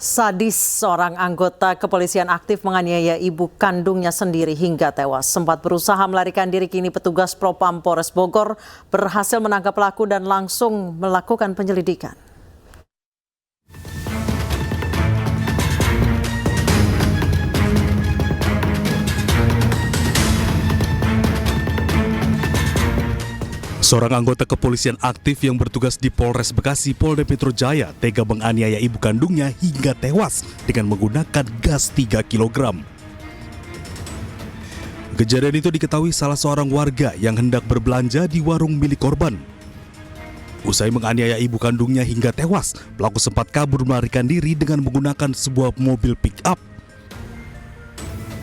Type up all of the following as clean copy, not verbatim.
Sadis seorang anggota kepolisian aktif menganiaya ibu kandungnya sendiri hingga tewas. Sempat berusaha melarikan diri, kini petugas Propam Polres Bogor berhasil menangkap pelaku dan langsung melakukan penyelidikan. Seorang anggota kepolisian aktif yang bertugas di Polres Bekasi, Polda Metro Jaya, tega menganiaya ibu kandungnya hingga tewas dengan menggunakan gas 3 kg. Kejadian itu diketahui salah seorang warga yang hendak berbelanja di warung milik korban. Usai menganiaya ibu kandungnya hingga tewas, pelaku sempat kabur melarikan diri dengan menggunakan sebuah mobil pick-up.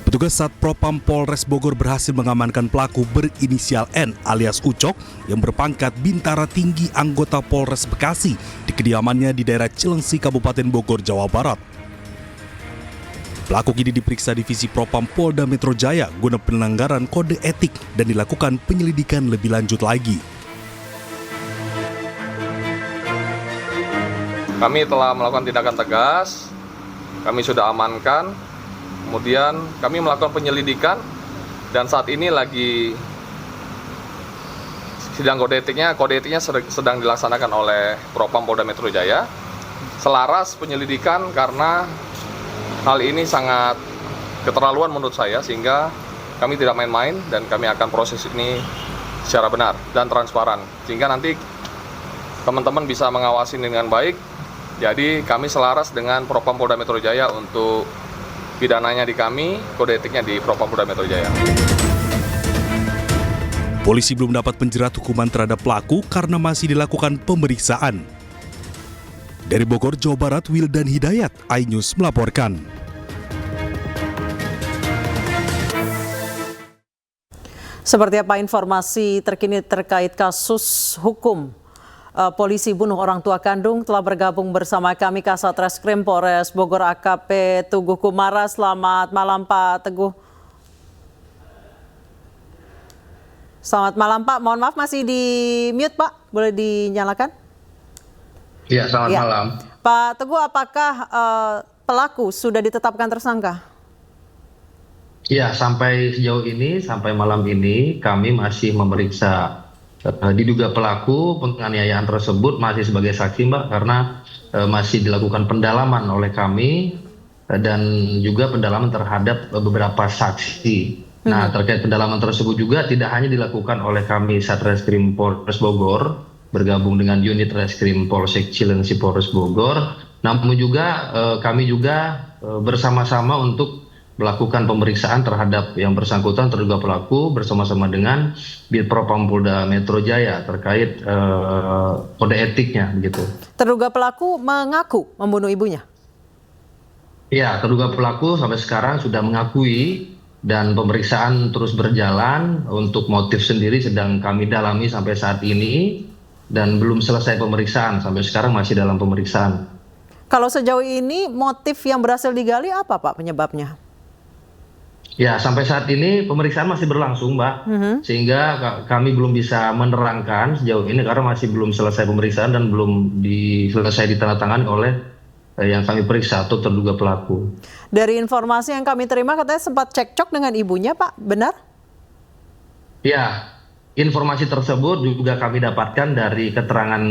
Petugas Satpropam Polres Bogor berhasil mengamankan pelaku berinisial N alias Ucok yang berpangkat Bintara Tinggi anggota Polres Bekasi di kediamannya di daerah Cilengsi, Kabupaten Bogor, Jawa Barat. Pelaku kini diperiksa Divisi Propam Polda Metro Jaya guna pelanggaran kode etik dan dilakukan penyelidikan lebih lanjut lagi. Kami telah melakukan tindakan tegas, kami sudah amankan. Kemudian kami melakukan penyelidikan dan saat ini lagi sidang kode etiknya sedang dilaksanakan oleh Propam Polda Metro Jaya. Selaras penyelidikan karena hal ini sangat keterlaluan menurut saya, sehingga kami tidak main-main dan kami akan proses ini secara benar dan transparan sehingga nanti teman-teman bisa mengawasi dengan baik. Jadi kami selaras dengan Propam Polda Metro Jaya untuk pidananya di kami, kode etiknya di Propam Polda Metro Jaya. Polisi belum dapat menjerat hukuman terhadap pelaku karena masih dilakukan pemeriksaan. Dari Bogor, Jawa Barat, Wildan Hidayat, iNews melaporkan. Seperti apa informasi terkini terkait kasus hukum polisi bunuh orang tua kandung? Telah bergabung bersama kami Kasat Reskrim Polres Bogor AKP Teguh Kumara. Selamat malam Pak Teguh. Selamat malam Pak, mohon maaf masih di mute Pak, boleh dinyalakan? Iya, selamat malam. Pak Teguh, apakah pelaku sudah ditetapkan tersangka? Iya, sampai sejauh ini, sampai malam ini kami masih memeriksa diduga pelaku penganiayaan tersebut masih sebagai saksi, Mbak, karena masih dilakukan pendalaman oleh kami dan juga pendalaman terhadap beberapa saksi. Nah, terkait pendalaman tersebut juga tidak hanya dilakukan oleh kami Satreskrim Polres Bogor bergabung dengan unit Reskrim Polsek Cilengsi Polres Bogor, namun juga kami juga bersama-sama untuk melakukan pemeriksaan terhadap yang bersangkutan terduga pelaku bersama-sama dengan Bid Propam Polda Metro Jaya terkait kode etiknya begitu. Terduga pelaku mengaku membunuh ibunya? Ya, terduga pelaku sampai sekarang sudah mengakui dan pemeriksaan terus berjalan. Untuk motif sendiri sedang kami dalami sampai saat ini dan belum selesai pemeriksaan, sampai sekarang masih dalam pemeriksaan. Kalau sejauh ini motif yang berhasil digali apa Pak penyebabnya? Ya, sampai saat ini pemeriksaan masih berlangsung, Mbak. Sehingga kami belum bisa menerangkan sejauh ini karena masih belum selesai pemeriksaan dan belum selesai ditandatangani oleh yang kami periksa atau terduga pelaku. Dari informasi yang kami terima katanya sempat cekcok dengan ibunya, Pak. Benar? Ya, informasi tersebut juga kami dapatkan dari keterangan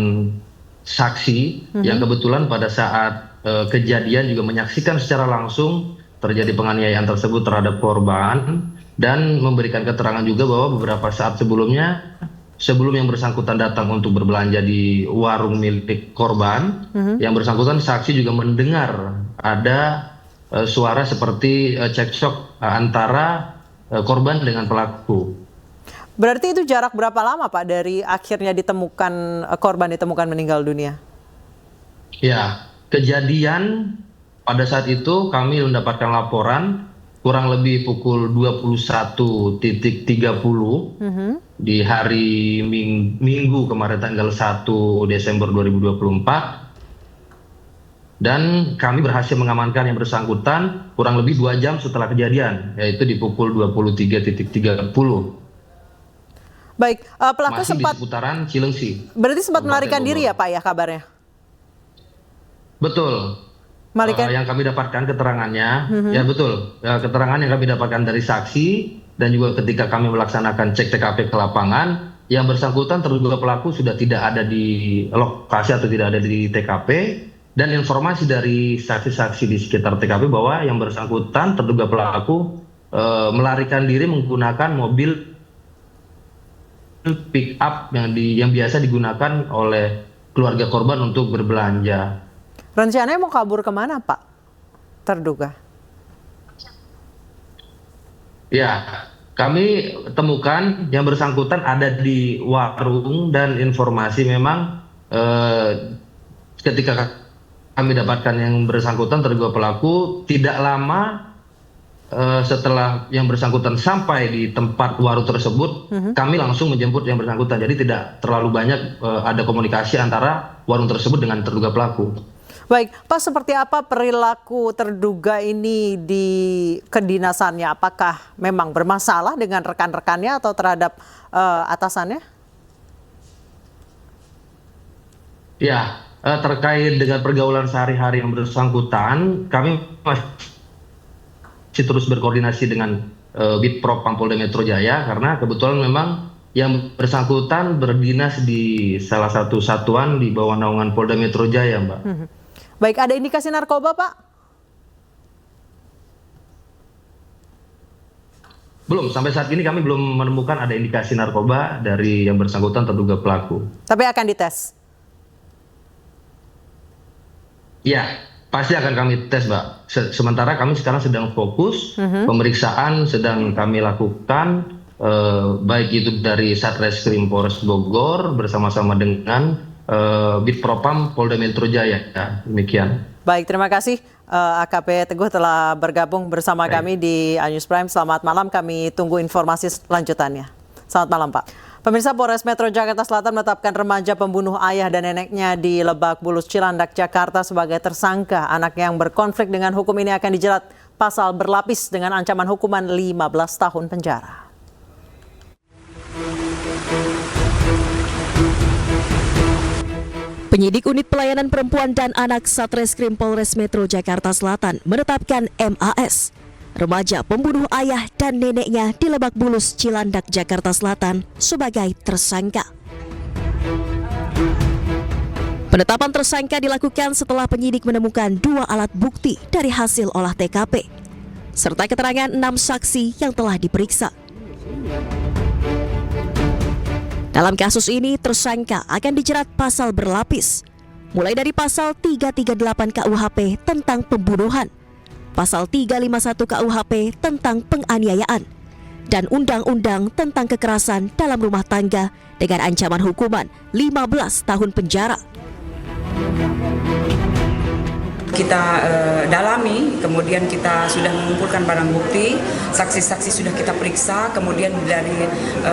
saksi yang kebetulan pada saat kejadian juga menyaksikan secara langsung terjadi penganiayaan tersebut terhadap korban dan memberikan keterangan juga bahwa beberapa saat sebelumnya, sebelum yang bersangkutan datang untuk berbelanja di warung milik korban, yang bersangkutan saksi juga mendengar ada suara seperti cekcok antara korban dengan pelaku. Berarti itu jarak berapa lama Pak dari akhirnya ditemukan korban ditemukan meninggal dunia? Ya, kejadian pada saat itu kami mendapatkan laporan kurang lebih pukul 21.30 di hari Minggu kemarin tanggal 1 Desember 2024. Dan kami berhasil mengamankan yang bersangkutan kurang lebih 2 jam setelah kejadian, yaitu di pukul 23.30. Baik, pelaku masih sempat di seputaran Cilengsi. Berarti sempat melarikan diri ya Pak ya kabarnya? Betul. Malikan. Yang kami dapatkan keterangannya, ya betul, keterangan yang kami dapatkan dari saksi dan juga ketika kami melaksanakan cek TKP ke lapangan, yang bersangkutan terduga pelaku sudah tidak ada di lokasi atau tidak ada di TKP, dan informasi dari saksi-saksi di sekitar TKP bahwa yang bersangkutan terduga pelaku melarikan diri menggunakan mobil pick up yang biasa digunakan oleh keluarga korban untuk berbelanja. Rencananya mau kabur kemana, Pak? Terduga. Ya, kami temukan yang bersangkutan ada di warung dan informasi memang ketika kami dapatkan yang bersangkutan terduga pelaku tidak lama setelah yang bersangkutan sampai di tempat warung tersebut, kami langsung menjemput yang bersangkutan. Jadi tidak terlalu banyak ada komunikasi antara warung tersebut dengan terduga pelaku. Baik, Pak, seperti apa perilaku terduga ini di kedinasannya? Apakah memang bermasalah dengan rekan-rekannya atau terhadap atasannya? Ya, terkait dengan pergaulan sehari-hari yang bersangkutan, kami masih terus berkoordinasi dengan Bid Propam Polda Metro Jaya karena kebetulan memang yang bersangkutan berdinas di salah satu satuan di bawah naungan Polda Metro Jaya, Mbak. Baik, ada indikasi narkoba, Pak? Belum, sampai saat ini kami belum menemukan ada indikasi narkoba dari yang bersangkutan terduga pelaku. Tapi akan dites? Ya, pasti akan kami tes, Mbak. Sementara kami sekarang sedang fokus, pemeriksaan sedang kami lakukan, baik itu dari Satreskrim Polres Bogor bersama-sama dengan Bid Propam Polda Metro Jaya. Ya, demikian. Baik, terima kasih AKP Teguh telah bergabung bersama kami di iNews Prime. Selamat malam, kami tunggu informasi lanjutannya. Selamat malam, Pak. Pemirsa, Polres Metro Jakarta Selatan menetapkan remaja pembunuh ayah dan neneknya di Lebak Bulus, Cilandak, Jakarta sebagai tersangka. Anak yang berkonflik dengan hukum ini akan dijerat pasal berlapis dengan ancaman hukuman 15 tahun penjara. Penyidik Unit Pelayanan Perempuan dan Anak Satreskrim Polres Metro Jakarta Selatan menetapkan MAS, remaja pembunuh ayah dan neneknya di Lebak Bulus, Cilandak, Jakarta Selatan sebagai tersangka. Penetapan tersangka dilakukan setelah penyidik menemukan 2 alat bukti dari hasil olah TKP, serta keterangan 6 saksi yang telah diperiksa. Dalam kasus ini, tersangka akan dijerat pasal berlapis, mulai dari pasal 338 KUHP tentang pembunuhan, pasal 351 KUHP tentang penganiayaan, dan undang-undang tentang kekerasan dalam rumah tangga dengan ancaman hukuman 15 tahun penjara. Kita dalami, kemudian kita sudah mengumpulkan barang bukti, saksi-saksi sudah kita periksa, kemudian dari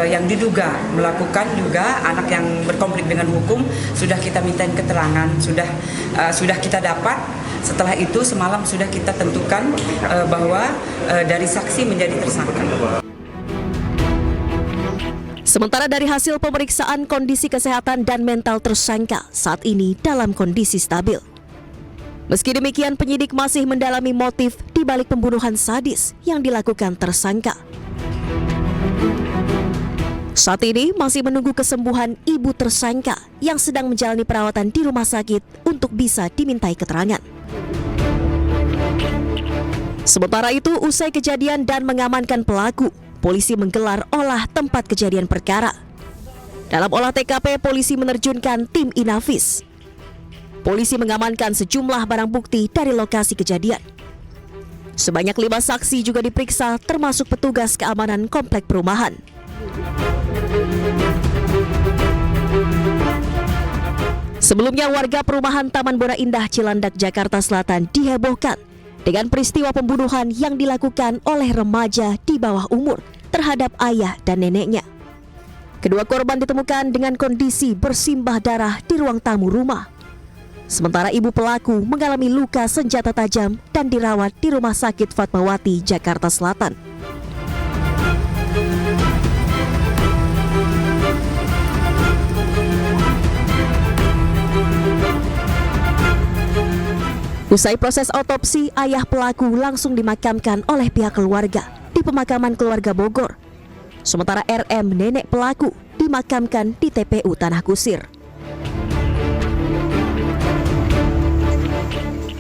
yang diduga melakukan juga anak yang berkonflik dengan hukum sudah kita mintain keterangan, sudah kita dapat. Setelah itu semalam sudah kita tentukan bahwa dari saksi menjadi tersangka. Sementara dari hasil pemeriksaan, kondisi kesehatan dan mental tersangka saat ini dalam kondisi stabil. Meski demikian, penyidik masih mendalami motif di balik pembunuhan sadis yang dilakukan tersangka. Saat ini masih menunggu kesembuhan ibu tersangka yang sedang menjalani perawatan di rumah sakit untuk bisa dimintai keterangan. Sementara itu, usai kejadian dan mengamankan pelaku, polisi menggelar olah tempat kejadian perkara. Dalam olah TKP, polisi menerjunkan tim Inavis. Polisi mengamankan sejumlah barang bukti dari lokasi kejadian. Sebanyak 5 saksi juga diperiksa, termasuk petugas keamanan komplek perumahan. Sebelumnya, warga perumahan Taman Bona Indah, Cilandak, Jakarta Selatan dihebohkan dengan peristiwa pembunuhan yang dilakukan oleh remaja di bawah umur terhadap ayah dan neneknya. Kedua korban ditemukan dengan kondisi bersimbah darah di ruang tamu rumah. Sementara ibu pelaku mengalami luka senjata tajam dan dirawat di Rumah Sakit Fatmawati, Jakarta Selatan. Usai proses otopsi, ayah pelaku langsung dimakamkan oleh pihak keluarga di pemakaman keluarga Bogor. Sementara RM, nenek pelaku, dimakamkan di TPU Tanah Kusir.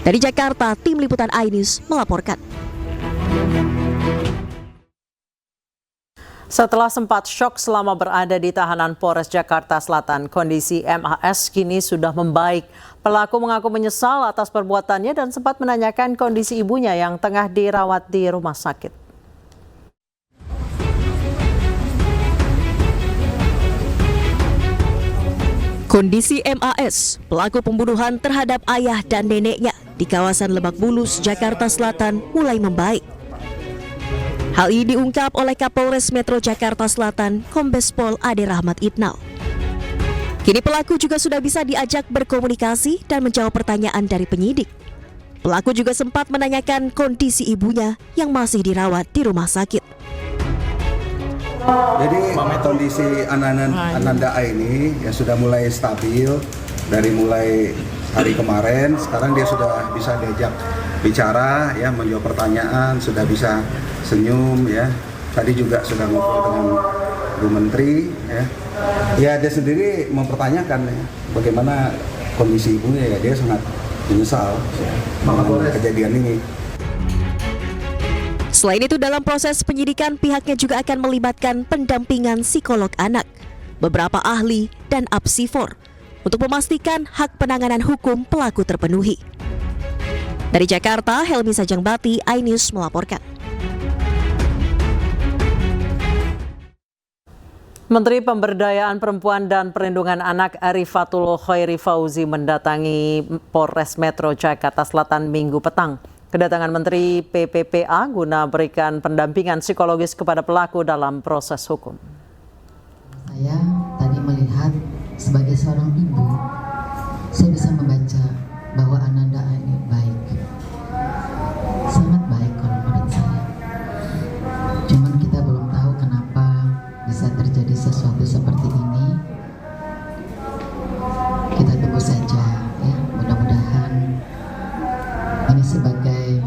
Dari Jakarta, tim liputan iNews melaporkan. Setelah sempat syok selama berada di tahanan Polres Jakarta Selatan, kondisi MAS kini sudah membaik. Pelaku mengaku menyesal atas perbuatannya dan sempat menanyakan kondisi ibunya yang tengah dirawat di rumah sakit. Kondisi MAS, pelaku pembunuhan terhadap ayah dan neneknya di kawasan Lebak Bulus, Jakarta Selatan mulai membaik. Hal ini diungkap oleh Kapolres Metro Jakarta Selatan, Kombes Pol Ade Rahmat Itnal. Kini pelaku juga sudah bisa diajak berkomunikasi dan menjawab pertanyaan dari penyidik. Pelaku juga sempat menanyakan kondisi ibunya yang masih dirawat di rumah sakit. Jadi kondisi Ananda A ini ya sudah mulai stabil dari mulai hari kemarin. Sekarang dia sudah bisa diajak bicara, ya, menjawab pertanyaan, sudah bisa senyum, ya. Tadi juga sudah ngobrol dengan Bu Menteri, ya. Ya, dia sendiri mempertanyakan, ya, bagaimana kondisi ibunya. Ya, dia sangat menyesal, ya, dengan kejadian ini. Selain itu, dalam proses penyidikan pihaknya juga akan melibatkan pendampingan psikolog anak, beberapa ahli, dan apsifor untuk memastikan hak penanganan hukum pelaku terpenuhi. Dari Jakarta, Helmi Sajangbati, iNews melaporkan. Menteri Pemberdayaan Perempuan dan Perlindungan Anak Arifatul Khairi Fauzi mendatangi Polres Metro Jakarta Selatan Minggu petang. Kedatangan Menteri PPPA guna berikan pendampingan psikologis kepada pelaku dalam proses hukum. Saya tadi melihat sebagai seorang ibu, saya bisa membaca bahwa Ananda ini baik, sangat baik kalau menurut saya. Cuman kita belum tahu kenapa bisa terjadi sesuatu seperti ini. Kita tunggu saja, ya. Mudah-mudahan ini sebagai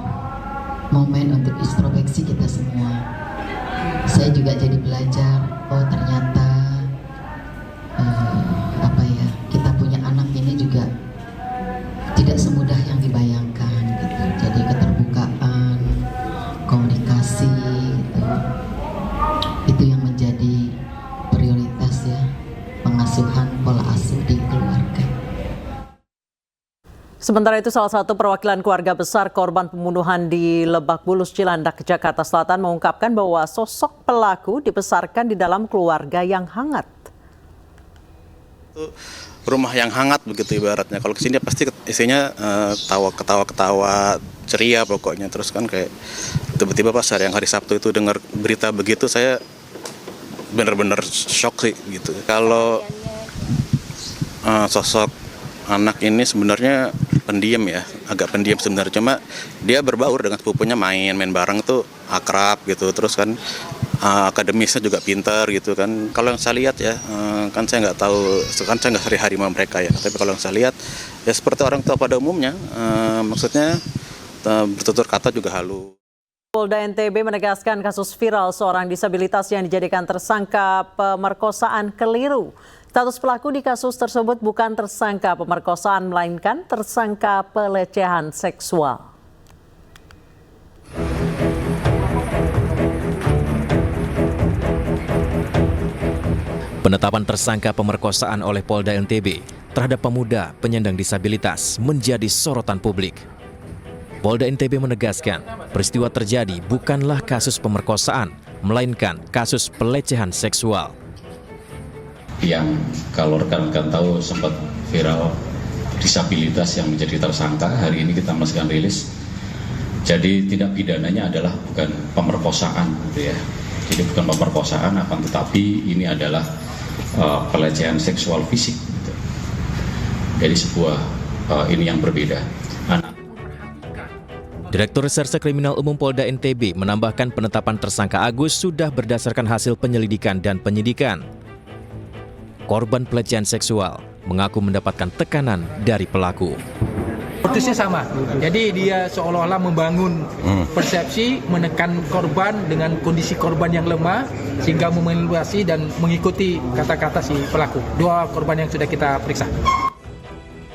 momen untuk introspeksi kita semua. Saya juga jadi belajar, oh ternyata kita punya anak ini juga tidak semudah yang dibayangkan, gitu. Jadi keterbukaan, komunikasi, gitu. Itu yang menjadi prioritas, ya, pengasuhan pola asuh di keluarga. Sementara itu, salah satu perwakilan keluarga besar korban pembunuhan di Lebak Bulus, Cilandak, Jakarta Selatan mengungkapkan bahwa sosok pelaku dibesarkan di dalam keluarga yang hangat. Rumah yang hangat begitu ibaratnya. Kalau kesini pasti isinya ketawa ceria pokoknya. Terus kan kayak tiba-tiba pas hari Sabtu itu dengar berita begitu, saya benar-benar shock sih gitu. Kalau sosok anak ini sebenarnya pendiam, ya, agak pendiam sebenarnya. Cuma dia berbaur dengan sepupunya, main bareng tuh akrab gitu. Terus kan akademisnya juga pintar gitu kan. Kalau yang saya lihat, ya, kan saya nggak tahu, kan saya nggak sehari-hari sama mereka, ya. Tapi kalau yang saya lihat, ya seperti orang tua pada umumnya, maksudnya bertutur kata juga halus. Polda NTB menegaskan kasus viral seorang disabilitas yang dijadikan tersangka pemerkosaan keliru. Status pelaku di kasus tersebut bukan tersangka pemerkosaan, melainkan tersangka pelecehan seksual. Penetapan tersangka pemerkosaan oleh Polda NTB terhadap pemuda penyandang disabilitas menjadi sorotan publik. Polda NTB menegaskan peristiwa terjadi bukanlah kasus pemerkosaan, melainkan kasus pelecehan seksual. Yang kalau rekan-rekan tahu sempat viral disabilitas yang menjadi tersangka, hari ini kita melakukan rilis. Jadi tindak pidananya adalah bukan pemerkosaan, gitu ya. Jadi bukan pemerkosaan, akan tetapi ini adalah pelecehan seksual fisik, gitu. Jadi sebuah ini yang berbeda. Direktur Reserse Kriminal Umum Polda NTB menambahkan penetapan tersangka Agus sudah berdasarkan hasil penyelidikan dan penyidikan. Korban pelecehan seksual mengaku mendapatkan tekanan dari pelaku. Motifnya sama. Jadi dia seolah-olah membangun persepsi, menekan korban dengan kondisi korban yang lemah sehingga memanipulasi dan mengikuti kata-kata si pelaku. 2 korban yang sudah kita periksa.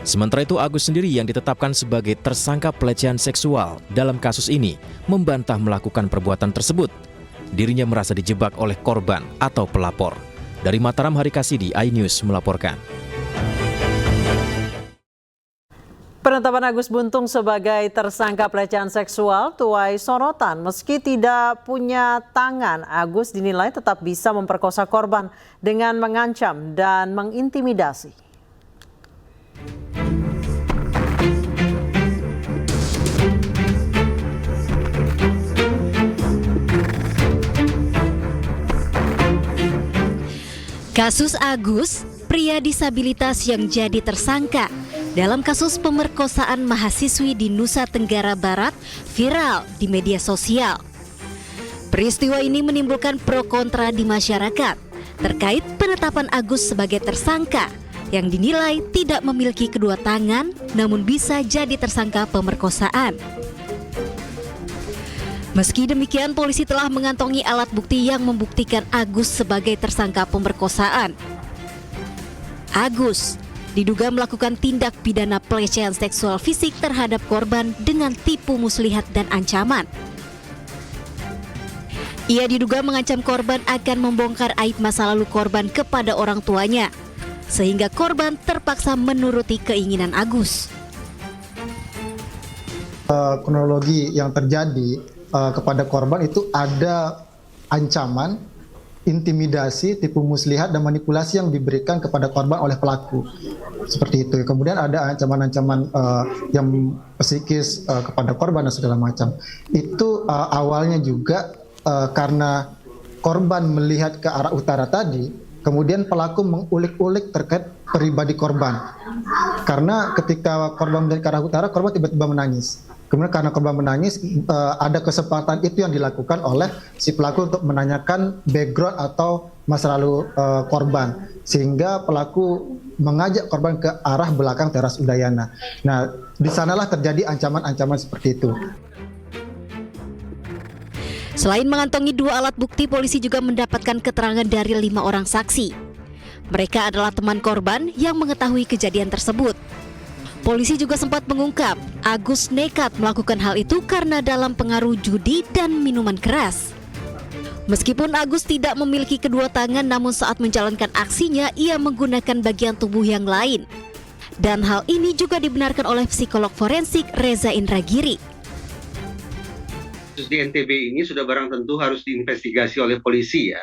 Sementara itu Agus sendiri yang ditetapkan sebagai tersangka pelecehan seksual dalam kasus ini membantah melakukan perbuatan tersebut. Dirinya merasa dijebak oleh korban atau pelapor. Dari Mataram, Hari Kasidi, iNews melaporkan. Penetapan Agus Buntung sebagai tersangka pelecehan seksual tuai sorotan. Meski tidak punya tangan, Agus dinilai tetap bisa memperkosa korban dengan mengancam dan mengintimidasi. Kasus Agus, pria disabilitas yang jadi tersangka dalam kasus pemerkosaan mahasiswi di Nusa Tenggara Barat, viral di media sosial. Peristiwa ini menimbulkan pro kontra di masyarakat terkait penetapan Agus sebagai tersangka yang dinilai tidak memiliki kedua tangan namun bisa jadi tersangka pemerkosaan. Meski demikian, polisi telah mengantongi alat bukti yang membuktikan Agus sebagai tersangka pemerkosaan. Agus diduga melakukan tindak pidana pelecehan seksual fisik terhadap korban dengan tipu muslihat dan ancaman. Ia diduga mengancam korban akan membongkar aib masa lalu korban kepada orang tuanya, sehingga korban terpaksa menuruti keinginan Agus. Kronologi yang terjadi kepada korban itu ada ancaman, intimidasi, tipu muslihat dan manipulasi yang diberikan kepada korban oleh pelaku. Seperti itu. Kemudian ada ancaman-ancaman yang psikis kepada korban dan segala macam. Itu awalnya juga karena korban melihat ke arah utara tadi, kemudian pelaku mengulik-ulik terkait pribadi korban. Karena ketika korban melihat ke arah utara, korban tiba-tiba menangis. Kemudian karena korban menangis, ada kesempatan itu yang dilakukan oleh si pelaku untuk menanyakan background atau masa lalu korban. Sehingga pelaku mengajak korban ke arah belakang teras Udayana. Nah, di sanalah terjadi ancaman-ancaman seperti itu. Selain mengantongi 2 alat bukti, polisi juga mendapatkan keterangan dari 5 orang saksi. Mereka adalah teman korban yang mengetahui kejadian tersebut. Polisi juga sempat mengungkap Agus nekat melakukan hal itu karena dalam pengaruh judi dan minuman keras. Meskipun Agus tidak memiliki kedua tangan, namun saat menjalankan aksinya ia menggunakan bagian tubuh yang lain. Dan hal ini juga dibenarkan oleh psikolog forensik Reza Indragiri. Kasus di NTB ini sudah barang tentu harus diinvestigasi oleh polisi ya.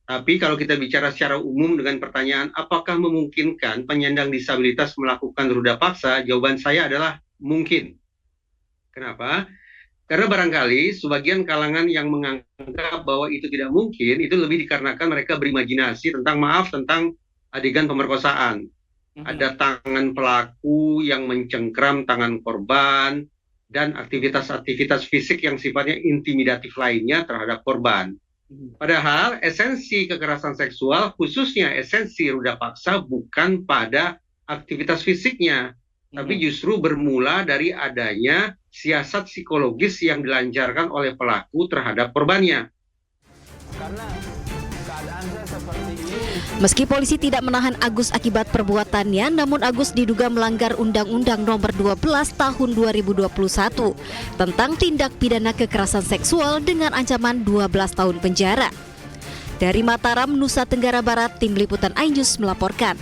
Tapi kalau kita bicara secara umum dengan pertanyaan apakah memungkinkan penyandang disabilitas melakukan ruda paksa, jawaban saya adalah mungkin. Kenapa? Karena barangkali sebagian kalangan yang menganggap bahwa itu tidak mungkin, itu lebih dikarenakan mereka berimajinasi tentang adegan pemerkosaan. Ada tangan pelaku yang mencengkram tangan korban, dan aktivitas-aktivitas fisik yang sifatnya intimidatif lainnya terhadap korban. Padahal esensi kekerasan seksual, khususnya esensi ruda paksa, bukan pada aktivitas fisiknya, tapi justru bermula dari adanya siasat psikologis yang dilancarkan oleh pelaku terhadap korbannya. Meski polisi tidak menahan Agus akibat perbuatannya, namun Agus diduga melanggar Undang-Undang Nomor 12 Tahun 2021 tentang tindak pidana kekerasan seksual dengan ancaman 12 tahun penjara. Dari Mataram, Nusa Tenggara Barat, Tim Liputan iNews melaporkan.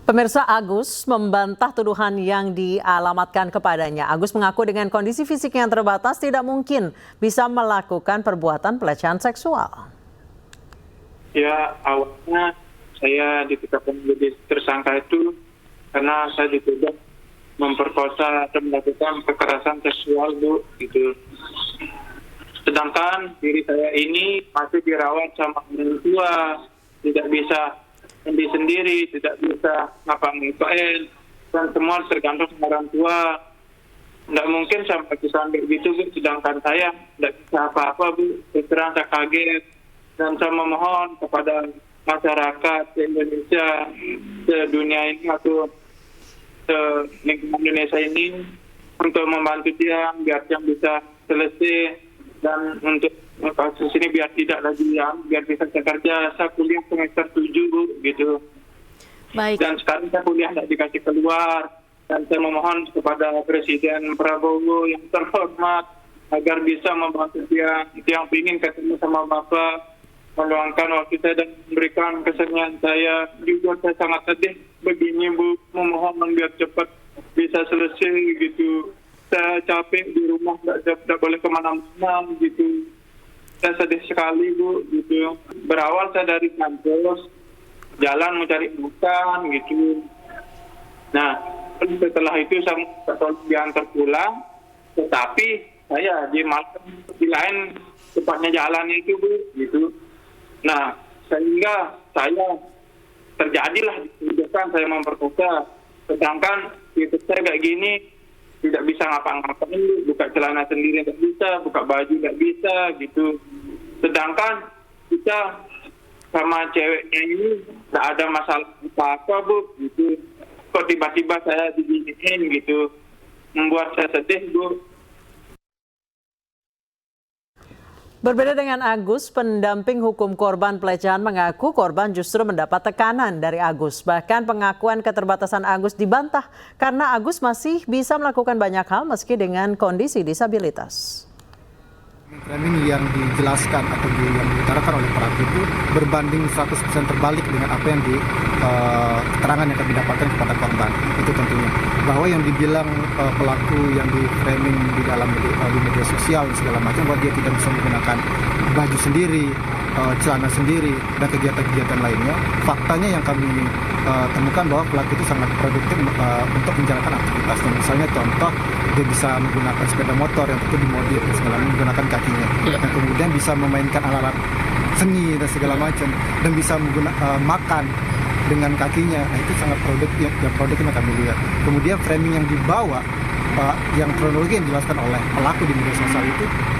Pemirsa, Agus membantah tuduhan yang dialamatkan kepadanya. Agus mengaku dengan kondisi fisik yang terbatas tidak mungkin bisa melakukan perbuatan pelecehan seksual. Ya, awalnya saya ditetapkan menjadi tersangka itu karena saya dituduh memperkosa atau melakukan kekerasan seksual, Bu, gitu. Sedangkan diri saya ini masih dirawat sama orang tua, tidak bisa sendiri, tidak bisa ngapa-ngapain, dan semua tergantung sama orang tua. Tidak mungkin sampai sampai gitu, Bu. Sedangkan saya tidak bisa apa-apa, Bu. Terus terang saya kaget, dan saya memohon kepada masyarakat Indonesia sedunia ini atau lingkungan Indonesia ini untuk membantu dia biar dia bisa selesai dan untuk kasus ini biar tidak lagi biar bisa kerja. Saya kuliah semester 7 Bu, gitu. Baik. Dan sekarang saya kuliah tidak dikasih keluar dan saya memohon kepada Presiden Prabowo yang terhormat agar bisa membantu dia yang ingin ketemu sama Bapak, meluangkan waktu saya dan memberikan kesenian saya. Juga saya sangat sedih begini Bu, memohon biar cepat bisa selesai gitu. Saya capek di rumah, tidak boleh kemana-mana gitu. Saya sedih sekali Bu gitu. Berawal saya dari kampus, jalan mencari makan gitu. Nah, setelah itu saya diantar pulang, tetapi saya di lain tepatnya jalannya itu Bu gitu. Nah, sehingga saya terjadilah kebijakan saya memperkosa. Sedangkan itu saya kayak gini tidak bisa ngapa-ngapain, buka celana sendiri tidak bisa, buka baju tidak bisa gitu. Sedangkan kita sama ceweknya ini tidak ada masalah apa-apa Bu gitu. Kok tiba-tiba saya diginiin gitu, membuat saya sedih Bu. Berbeda dengan Agus, pendamping hukum korban pelecehan mengaku korban justru mendapat tekanan dari Agus. Bahkan pengakuan keterbatasan Agus dibantah karena Agus masih bisa melakukan banyak hal meski dengan kondisi disabilitas. Framing yang dijelaskan atau yang diutarakan oleh pelaku itu berbanding 100% terbalik dengan apa yang keterangan yang kami dapatkan kepada korban. Itu tentunya bahwa yang dibilang pelaku yang di framing di dalam di media sosial segala macam bahwa dia tidak bisa menggunakan baju sendiri, celana sendiri dan kegiatan-kegiatan lainnya. Faktanya yang kami temukan bahwa pelaku itu sangat produktif untuk menjalankan aktivitasnya. Misalnya contoh, dia bisa menggunakan sepeda motor yang tentu dimodif dan segala macam, menggunakan kakinya, dan kemudian bisa memainkan alat-alat seni dan segala macam, dan bisa makan dengan kakinya. Nah, itu sangat produktif yang kami lihat. Kemudian framing yang dibawa, yang kronologi yang dijelaskan oleh pelaku di media sosial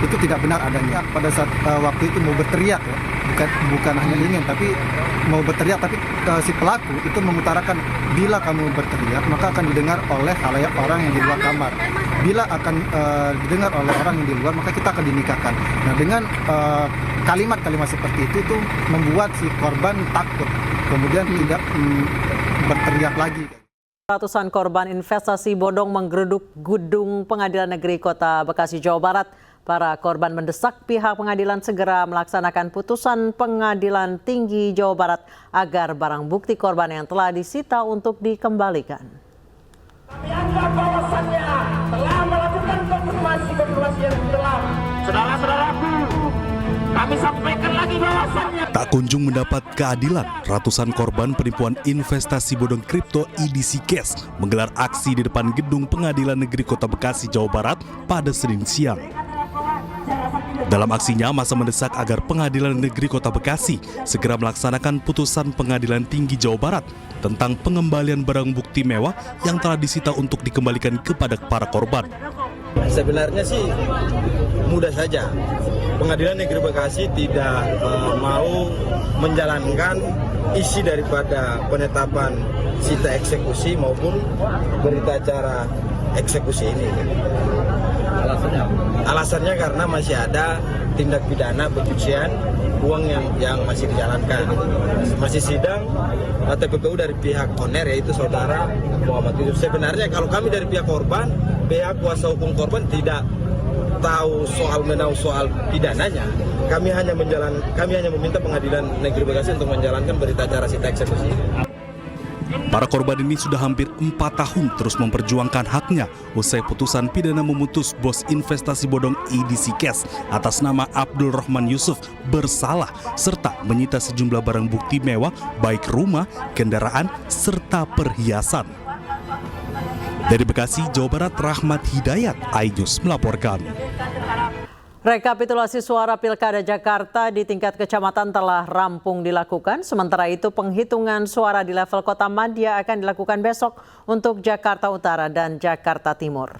itu tidak benar adanya. Pada saat waktu itu mau berteriak ya, bukan hanya ingin tapi mau berteriak, tapi si pelaku itu mengutarakan bila kamu berteriak maka akan didengar oleh khalayak orang yang di luar kamar. Bila akan didengar oleh orang yang di luar maka kita akan dinikahkan. Nah, dengan kalimat-kalimat seperti itu membuat si korban takut, kemudian tidak berteriak lagi. Ratusan korban investasi bodong menggeruduk gedung Pengadilan Negeri Kota Bekasi, Jawa Barat. Para korban mendesak pihak pengadilan segera melaksanakan putusan Pengadilan Tinggi Jawa Barat agar barang bukti korban yang telah disita untuk dikembalikan. Kami anggap bahwasannya telah melakukan konfirmasi yang telah. Saudara-saudaraku, kami sampaikan lagi bahwasannya tak kunjung mendapat keadilan, ratusan korban penipuan investasi bodong kripto EDC Cash menggelar aksi di depan gedung Pengadilan Negeri Kota Bekasi, Jawa Barat pada Senin siang. Dalam aksinya, massa mendesak agar Pengadilan Negeri Kota Bekasi segera melaksanakan putusan Pengadilan Tinggi Jawa Barat tentang pengembalian barang bukti mewah yang telah disita untuk dikembalikan kepada para korban. Sebenarnya sih mudah saja. Pengadilan Negeri Bekasi tidak mau menjalankan isi daripada penetapan sita eksekusi maupun berita acara eksekusi ini. Alasannya karena masih ada tindak pidana pencucian uang yang masih dijalankan. Masih sidang TPPU dari pihak owner, yaitu saudara Muhammad Yusuf. Sebenarnya kalau kami dari pihak korban, pihak kuasa hukum korban tidak tahu soal pidananya. Kami hanya meminta Pengadilan Negeri Bekasi untuk menjalankan berita acara sita eksekusi. Para korban ini sudah hampir 4 tahun terus memperjuangkan haknya usai putusan pidana memutus bos investasi bodong EDC Cash atas nama Abdul Rahman Yusuf bersalah serta menyita sejumlah barang bukti mewah baik rumah, kendaraan, serta perhiasan. Dari Bekasi, Jawa Barat, Rahmat Hidayat, iNews melaporkan. Rekapitulasi suara Pilkada Jakarta di tingkat kecamatan telah rampung dilakukan. Sementara itu penghitungan suara di level Kota Madya akan dilakukan besok untuk Jakarta Utara dan Jakarta Timur.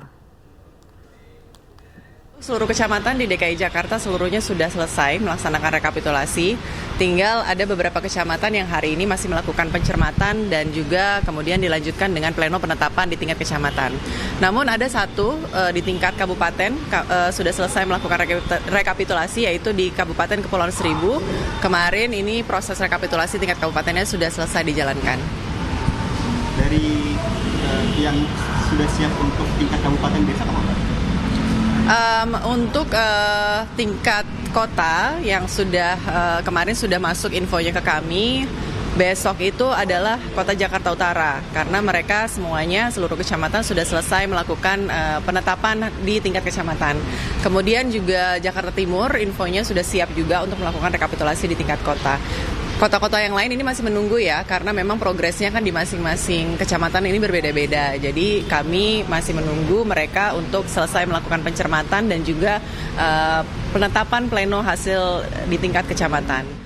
Seluruh kecamatan di DKI Jakarta seluruhnya sudah selesai melaksanakan rekapitulasi. Tinggal ada beberapa kecamatan yang hari ini masih melakukan pencermatan dan juga kemudian dilanjutkan dengan pleno penetapan di tingkat kecamatan. Namun ada satu di tingkat kabupaten sudah selesai melakukan rekapitulasi, yaitu di Kabupaten Kepulauan Seribu. Kemarin ini proses rekapitulasi tingkat kabupatennya sudah selesai dijalankan. Dari yang sudah siap untuk tingkat kabupaten besok apa? Untuk tingkat kota yang sudah kemarin sudah masuk infonya ke kami, besok itu adalah Kota Jakarta Utara karena mereka semuanya seluruh kecamatan sudah selesai melakukan penetapan di tingkat kecamatan. Kemudian juga Jakarta Timur infonya sudah siap juga untuk melakukan rekapitulasi di tingkat kota. Kota-kota yang lain ini masih menunggu ya, karena memang progresnya kan di masing-masing kecamatan ini berbeda-beda. Jadi kami masih menunggu mereka untuk selesai melakukan pencermatan dan juga penetapan pleno hasil di tingkat kecamatan.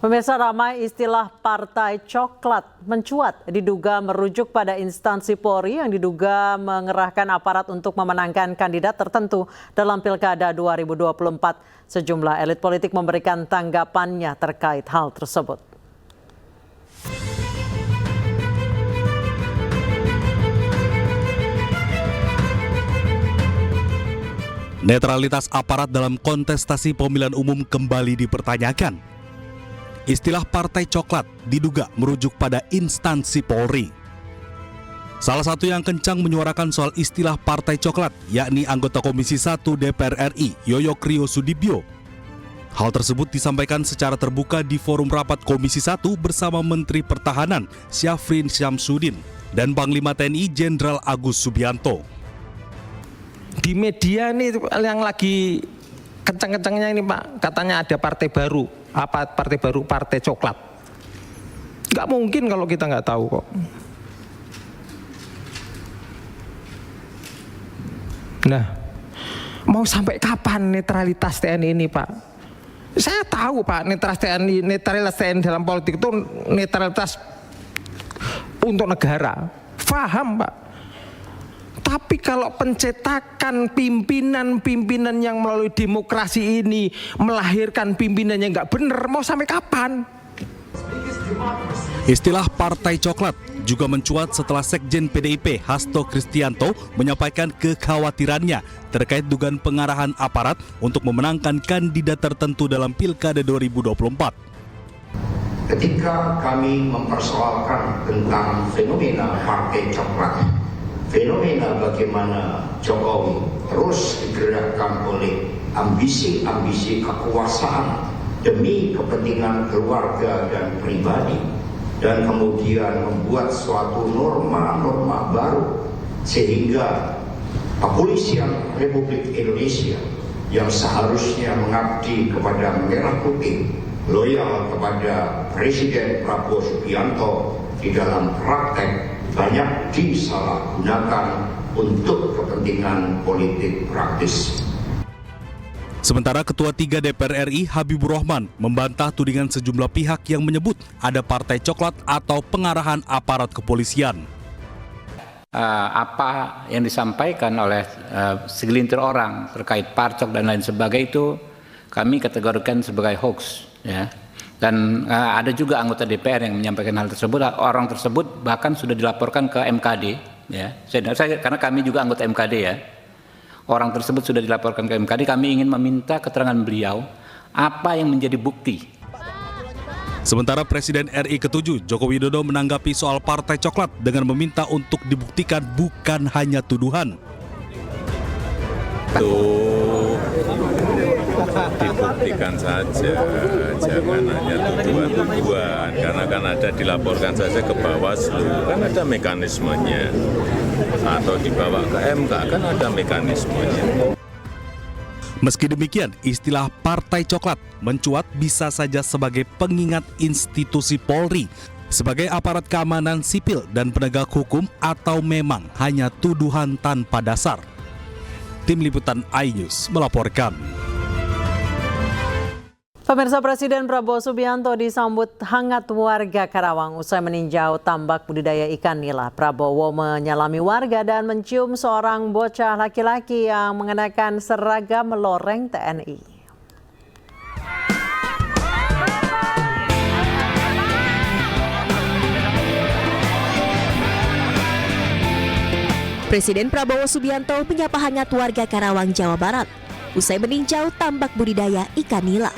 Pemirsa, ramai istilah partai coklat mencuat diduga merujuk pada instansi Polri yang diduga mengerahkan aparat untuk memenangkan kandidat tertentu dalam Pilkada 2024. Sejumlah elit politik memberikan tanggapannya terkait hal tersebut. Netralitas aparat dalam kontestasi pemilihan umum kembali dipertanyakan. Istilah partai coklat diduga merujuk pada instansi Polri. Salah satu yang kencang menyuarakan soal istilah partai coklat yakni anggota Komisi 1 DPR RI Yoyo Krio Sudibyo. Hal tersebut disampaikan secara terbuka di forum rapat Komisi 1 bersama Menteri Pertahanan Syafrin Syamsuddin dan Panglima TNI Jenderal Agus Subianto. Di media ini yang lagi kencang-kencangnya ini Pak, katanya ada partai baru. Apa partai baru? Partai coklat. Nggak mungkin kalau kita nggak tahu kok. Nah, mau sampai kapan netralitas TNI ini Pak? Saya tahu Pak, netralitas TNI dalam politik itu netralitas untuk negara. Paham Pak. Tapi kalau pencetakan pimpinan-pimpinan yang melalui demokrasi ini melahirkan pimpinan yang nggak benar, mau sampai kapan? Istilah partai coklat juga mencuat setelah Sekjen PDIP Hasto Kristianto menyampaikan kekhawatirannya terkait dugaan pengarahan aparat untuk memenangkan kandidat tertentu dalam Pilkada 2024. Ketika kami mempersoalkan tentang fenomena partai coklat, fenomena bagaimana Jokowi terus digerakkan oleh ambisi-ambisi kekuasaan demi kepentingan keluarga dan pribadi, dan kemudian membuat suatu norma-norma baru sehingga kepolisian Republik Indonesia yang seharusnya mengabdi kepada merah putih, loyal kepada Presiden Prabowo Subianto, di dalam praktek banyak disalahgunakan untuk kepentingan politik praktis. Sementara Ketua 3 DPR RI Habibur Rahman membantah tudingan sejumlah pihak yang menyebut ada partai coklat atau pengarahan aparat kepolisian. Apa yang disampaikan oleh segelintir orang terkait parcok dan lain sebagainya itu kami kategorikan sebagai hoax, ya. Dan ada juga anggota DPR yang menyampaikan hal tersebut. Orang tersebut bahkan sudah dilaporkan ke MKD, ya. Karena kami juga anggota MKD, ya. Orang tersebut sudah dilaporkan ke MKD. Kami ingin meminta keterangan beliau apa yang menjadi bukti. Sementara Presiden RI ke-7 Joko Widodo menanggapi soal partai coklat dengan meminta untuk dibuktikan bukan hanya tuduhan. Dibuktikan saja, jangan hanya tuduhan-tuduhan, karena kan ada dilaporkan saja ke Bawaslu, kan ada mekanismenya, atau dibawa ke MK, kan ada mekanismenya. Meski demikian, istilah partai coklat mencuat bisa saja sebagai pengingat institusi Polri sebagai aparat keamanan sipil dan penegak hukum, atau memang hanya tuduhan tanpa dasar. Tim Liputan iNews melaporkan. Pemirsa, Presiden Prabowo Subianto disambut hangat warga Karawang usai meninjau tambak budidaya ikan nila. Prabowo menyalami warga dan mencium seorang bocah laki-laki yang mengenakan seragam loreng TNI. Presiden Prabowo Subianto menyapa hangat warga Karawang, Jawa Barat usai meninjau tambak budidaya ikan nila.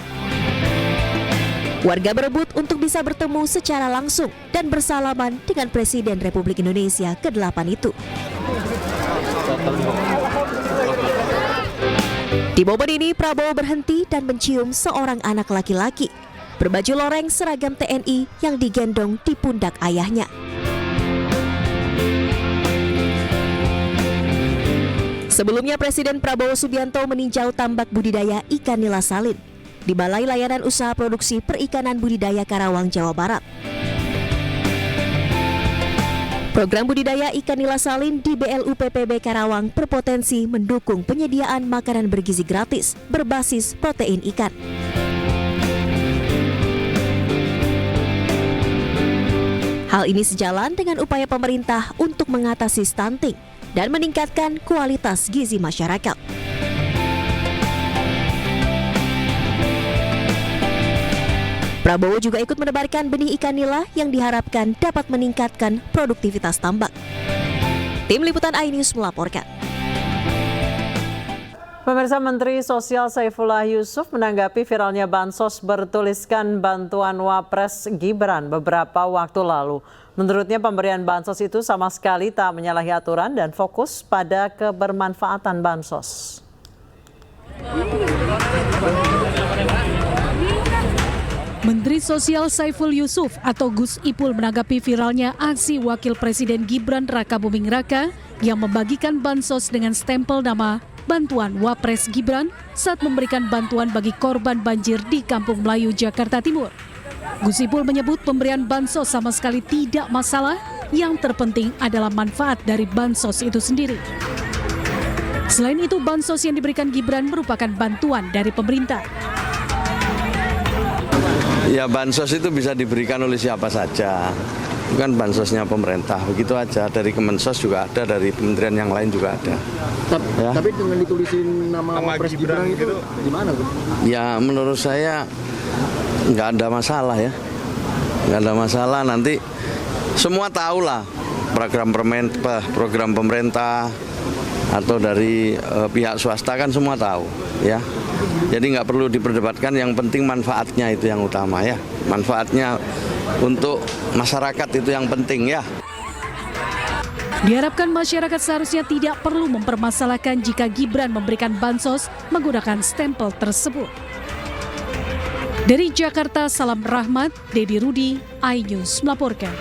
Warga berebut untuk bisa bertemu secara langsung dan bersalaman dengan Presiden Republik Indonesia ke-8 itu. Di momen ini, Prabowo berhenti dan mencium seorang anak laki-laki berbaju loreng seragam TNI yang digendong di pundak ayahnya. Sebelumnya, Presiden Prabowo Subianto meninjau tambak budidaya ikan nila salin di Balai Layanan Usaha Produksi Perikanan Budidaya Karawang, Jawa Barat. Program budidaya ikan nila salin di BLUPPB Karawang berpotensi mendukung penyediaan makanan bergizi gratis berbasis protein ikan. Hal ini sejalan dengan upaya pemerintah untuk mengatasi stunting dan meningkatkan kualitas gizi masyarakat. Prabowo juga ikut menebarkan benih ikan nila yang diharapkan dapat meningkatkan produktivitas tambak. Tim Liputan iNews melaporkan. Pemirsa, Menteri Sosial Saifullah Yusuf menanggapi viralnya bansos bertuliskan bantuan Wapres Gibran beberapa waktu lalu. Menurutnya pemberian bansos itu sama sekali tak menyalahi aturan dan fokus pada kebermanfaatan bansos. Menteri Sosial Saiful Yusuf atau Gus Ipul menanggapi viralnya aksi Wakil Presiden Gibran Raka Buming Raka yang membagikan bansos dengan stempel nama Bantuan Wapres Gibran saat memberikan bantuan bagi korban banjir di Kampung Melayu, Jakarta Timur. Gus Ipul menyebut pemberian bansos sama sekali tidak masalah, yang terpenting adalah manfaat dari bansos itu sendiri. Selain itu, bansos yang diberikan Gibran merupakan bantuan dari pemerintah. Ya, bansos itu bisa diberikan oleh siapa saja, bukan bansosnya pemerintah, begitu aja. Dari Kemensos juga ada, dari kementerian yang lain juga ada. Tapi dengan ditulisin nama Wapres Gibran itu gimana, Bu? Ya, menurut saya nggak ada masalah ya, nggak ada masalah. Nanti semua tahu lah program pemerintah atau dari pihak swasta kan semua tahu ya. Jadi nggak perlu diperdebatkan, yang penting manfaatnya itu yang utama ya. Manfaatnya untuk masyarakat itu yang penting ya. Diharapkan masyarakat seharusnya tidak perlu mempermasalahkan jika Gibran memberikan bansos menggunakan stempel tersebut. Dari Jakarta, salam rahmat, Dedi Rudi, iNews melaporkan.